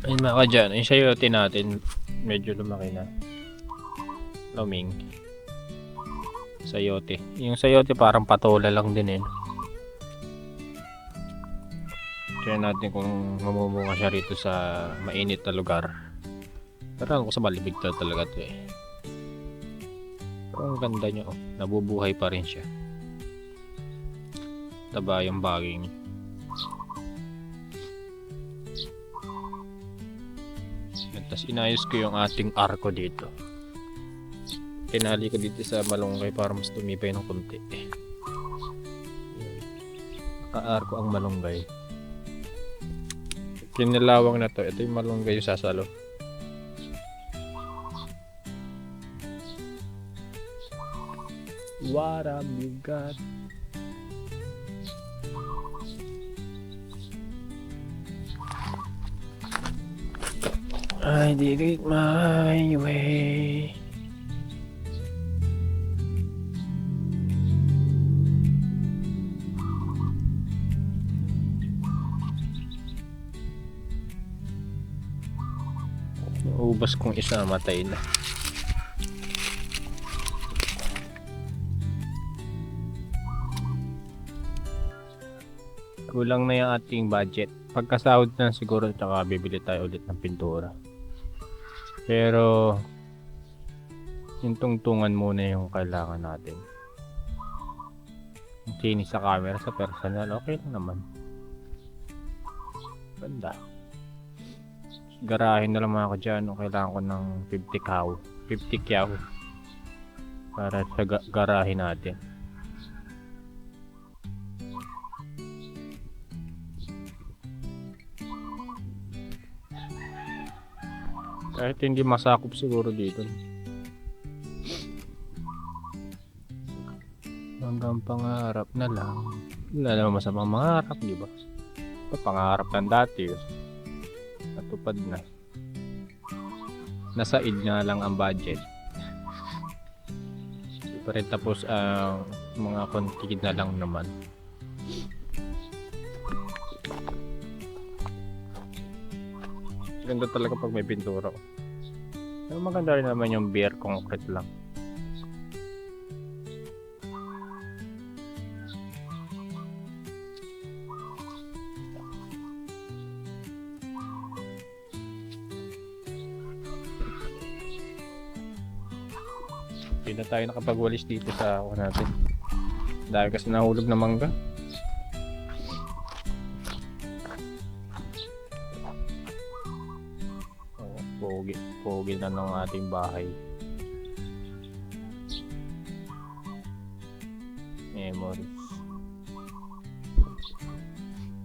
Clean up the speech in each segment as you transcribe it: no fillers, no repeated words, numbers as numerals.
Ayun mga kadyan, yung sayote natin, medyo lumaki na. Luming. Sayote. Yung sayote parang patola lang din eh. Try natin kung mamumunga siya rito sa mainit na lugar. Pero ako sa malimig talaga to eh. Pero ang ganda niya oh, nabubuhay pa rin siya. Taba yung baging. Tapos inayos ko yung ating arko dito. Tinali ko dito sa malunggay para mas tumibay ng konti. Naka-arko ang malunggay. Kinalawang na to. Ito yung malunggay yung sasalo. What have you got? I did it my way. Ubas kong isa matay na. Kulang na yung ating budget. Pagkasahod na siguro tsaka bibili tayo ulit ng pintura. Pero yung tungtungan muna yung kailangan natin. Yung kinis sa camera sa personal, okay lang naman. Ganda. Garahin na lang mga kadyan. Kailangan ko ng 50 kyaw para sa garahin natin. Kahit hindi masakop siguro dito. Hanggang pangarap na lang. Wala naman masamang mangarap, di ba? Pangarap ng dati. Natupad na. Nasa id nga lang ang budget. Di pa rin tapos ang mga konti na lang naman. Ganda talaga pag may pintura. Pero maganda rin naman yung bare concrete lang. Hindi na tayo nakapagwalis dito sa ako natin. Dahil kasi nahulog na mangga. Pogi na ng ating bahay. Memories.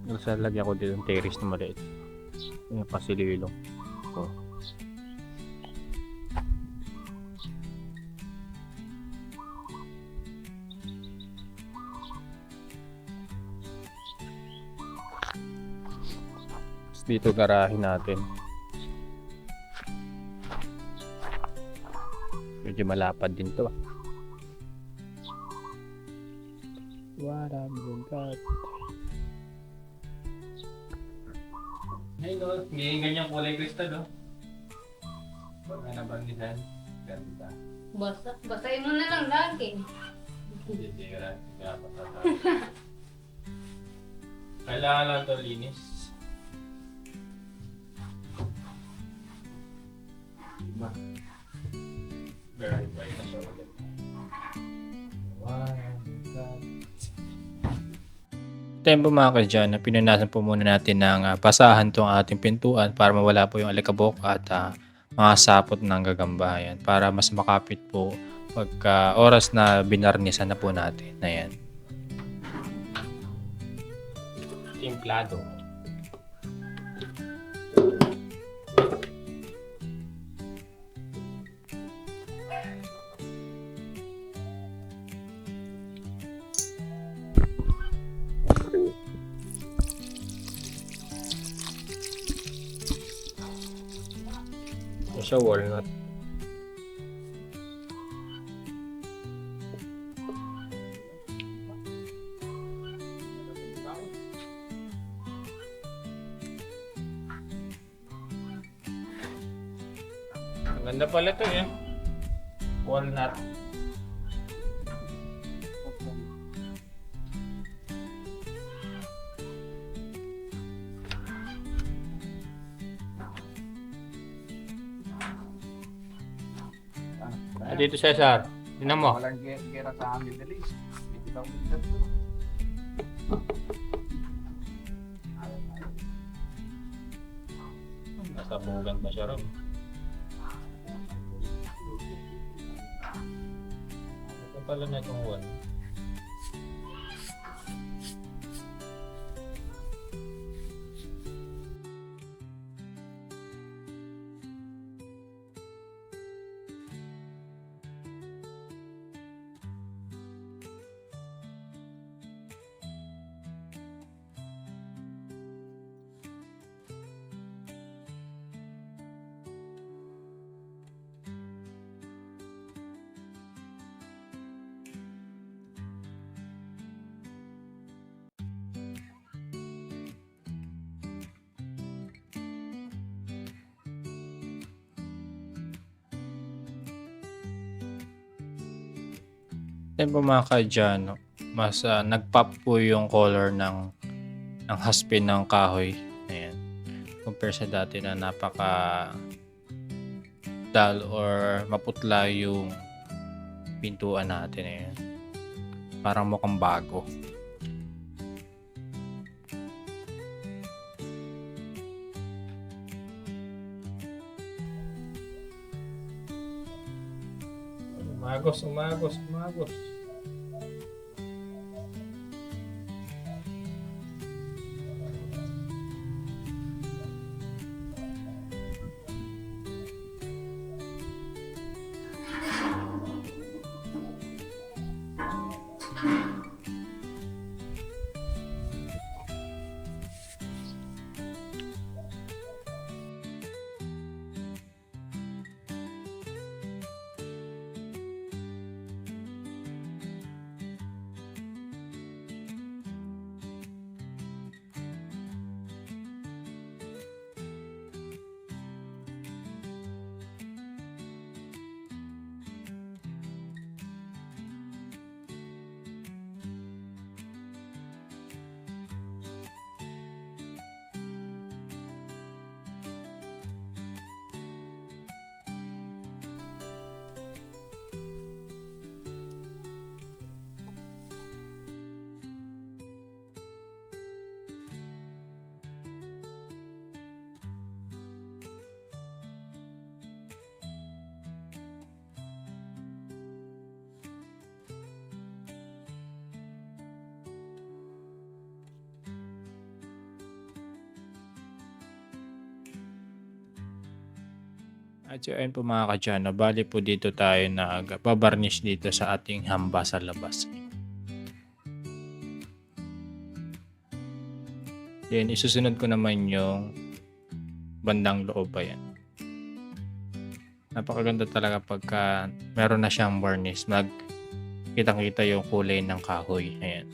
Nasalagyan ko dito ng terrace na maliit. Yung pasililong. Oh. Dito garahin natin. Medyo malapad din to. What have you got? Hey no, may ganyang kulay kristal oh. Huwag na nabangitan. Ganda. Basahin mo na lang lagi. Hindi ka patata. Kailangan lang ito linis. Diba? Very bright na siya ulit. Tempo mga kadyan na pinunasan po muna natin ng basahan tong ating pintuan para mawala po yung alikabok at mga sapot ng gagambayan para mas makapit po pagka oras na binarnisan na po natin. Ayan. Timplado. Sa walnut. Ang ganda pala to eh. Walnut. Dito Cesar. Tingnan mo. Walang gera sa amin dali. Hindi lang Nasabugan pa siya ron. Ito pala na itong one. Yan po mga kadyano, mas nag-pop po yung color ng haspin ng kahoy. Ayan. Compare sa dati na napaka dull or maputla yung pintuan natin. Ayan. Parang mukhang bago. Umagos. At so ayun po mga kadyano, bali po dito tayo nagbabarnish dito sa ating hamba sa labas. Then isusunod ko naman yung bandang loob pa yan. Napakaganda talaga pagka meron na siyang varnish, kitang-kita yung kulay ng kahoy. Ayan.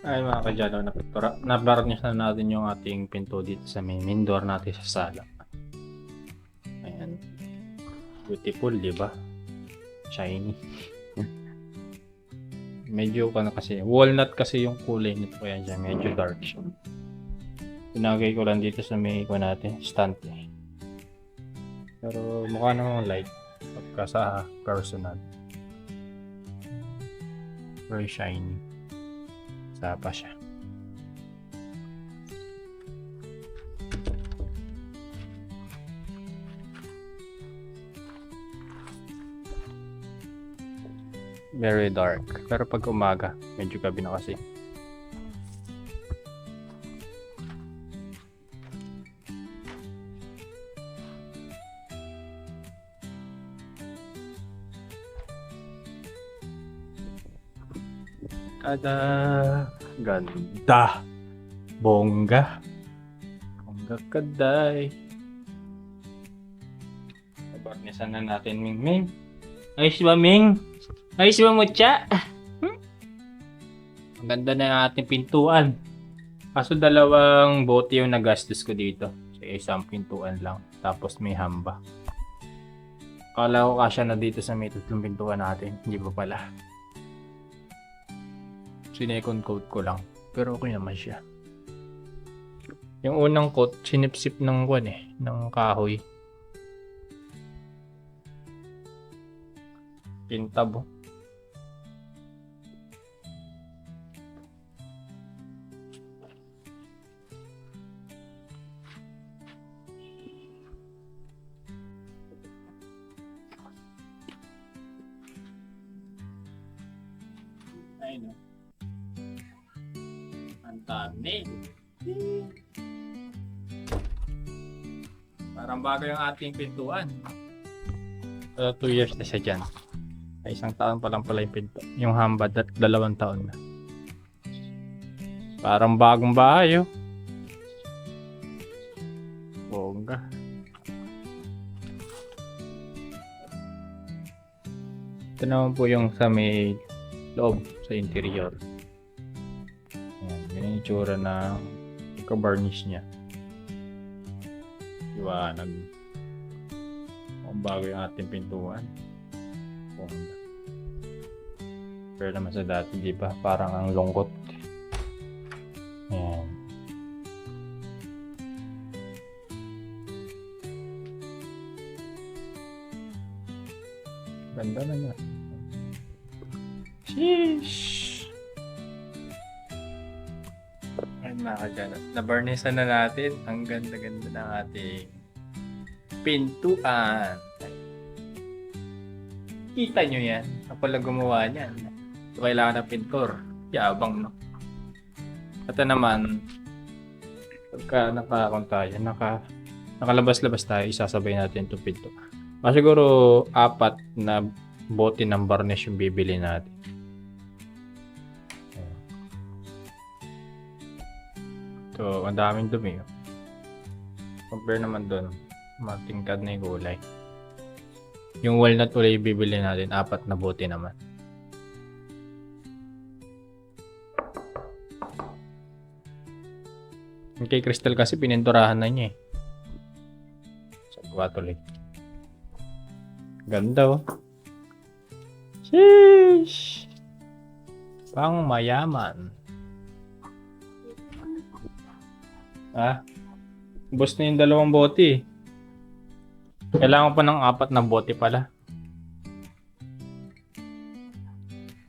Ay mga kadyano, nabarnish na natin yung ating pinto dito sa main door natin sa sala. Ayan. Beautiful, di ba? Shiny. Medyo kasi, walnut kasi yung kulay nito, kaya siya medyo dark siya. Tinagay ko lang dito sa may ko natin, stand eh. Pero mukha namang light pagka sa personal. Very shiny. Sapa siya. Very dark. Pero pag umaga, medyo gabi na kasi. Tada! Ganda! Bongga! Bongga kaday! Nabarnisan na natin, Ming Ming. Ayos ba, Ming? Ayos ba, Mutya? Ang ganda na yung ating pintuan. Kaso dalawang bote yung nagastos ko dito. Sa isang pintuan lang. Tapos may hamba. Akala ko kasya na dito sa may tatlong pintuan natin. Hindi ba pala? Sinecond coat ko lang. Pero okay naman siya. Yung unang coat, sinipsip ng ng kahoy. Pintab. Oh. Ayun. Ang dami. Parang bago yung ating pintuan. 2 years na siya dyan. Ay, 1 taon pa lang pala yung pinto. Yung hambad at 2 taon na. Parang bagong bahay, oh. Bongga. Ito naman po yung sa may loob, sa interior. Ayan, yun yung itsura na ika-varnish niya. Iwanag. Kung bago yung ating pintuan. Bongga. Pero naman sa dati, di ba? Parang ang lungkot. Ayan. Ganda na niya. Sheesh! Ayun mga kadyano. Nabarnisan na natin. Ang ganda-ganda ng ating pintuan. Kita nyo yan. Ako pala gumawa niyan. So, kailangan ng pintor. Yabang, no? At naman, pagka nakalabas-labas tayo, isasabay natin itong pinto. Siguro 4 na bote ng varnish yung bibili natin. So, ang daming dumi. Compare naman doon, matingkad na yung kulay. Yung walnut ulay bibili natin, 4 na bote naman. Yung kay Crystal kasi pininturahan na niya eh. Sa tuloy. Ganda, oh. Sheesh! Pang mayaman. Ubos na yung 2 bote eh. Kailangan pa ng 4 na bote pala.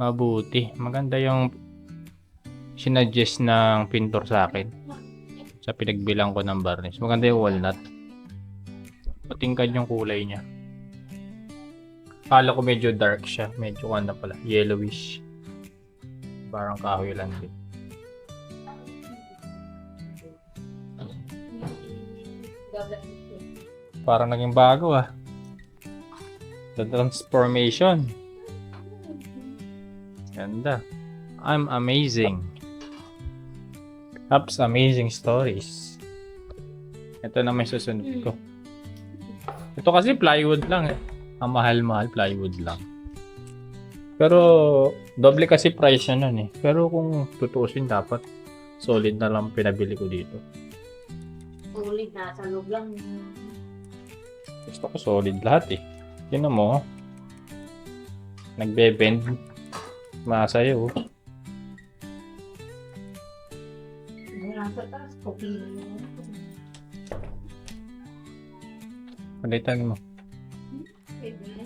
Mabuti. Maganda yung sinuggest ng pintor sa akin. Sa pinagbilang ko ng varnish. Maganda yung walnut. Patingkad yung kulay niya. Akala ko medyo dark siya. Medyo pala. Yellowish. Parang kahoy lang din. Parang naging bago ah. The transformation. Ganda. I'm amazing. Ups amazing stories. Ito na may susunod ko. Ito kasi plywood lang eh. Ang mahal-mahal plywood lang. Pero, doble kasi price niya nun eh. Pero kung tutuusin, dapat solid na lang pinabili ko dito. Ulit nasa loob lang. Gusto ko solid lahat eh. Tingnan mo, oh. Nagbe-bend. Masayo. Oh. Nasa taas, kopi na yun. Palitan mo. Pwede na.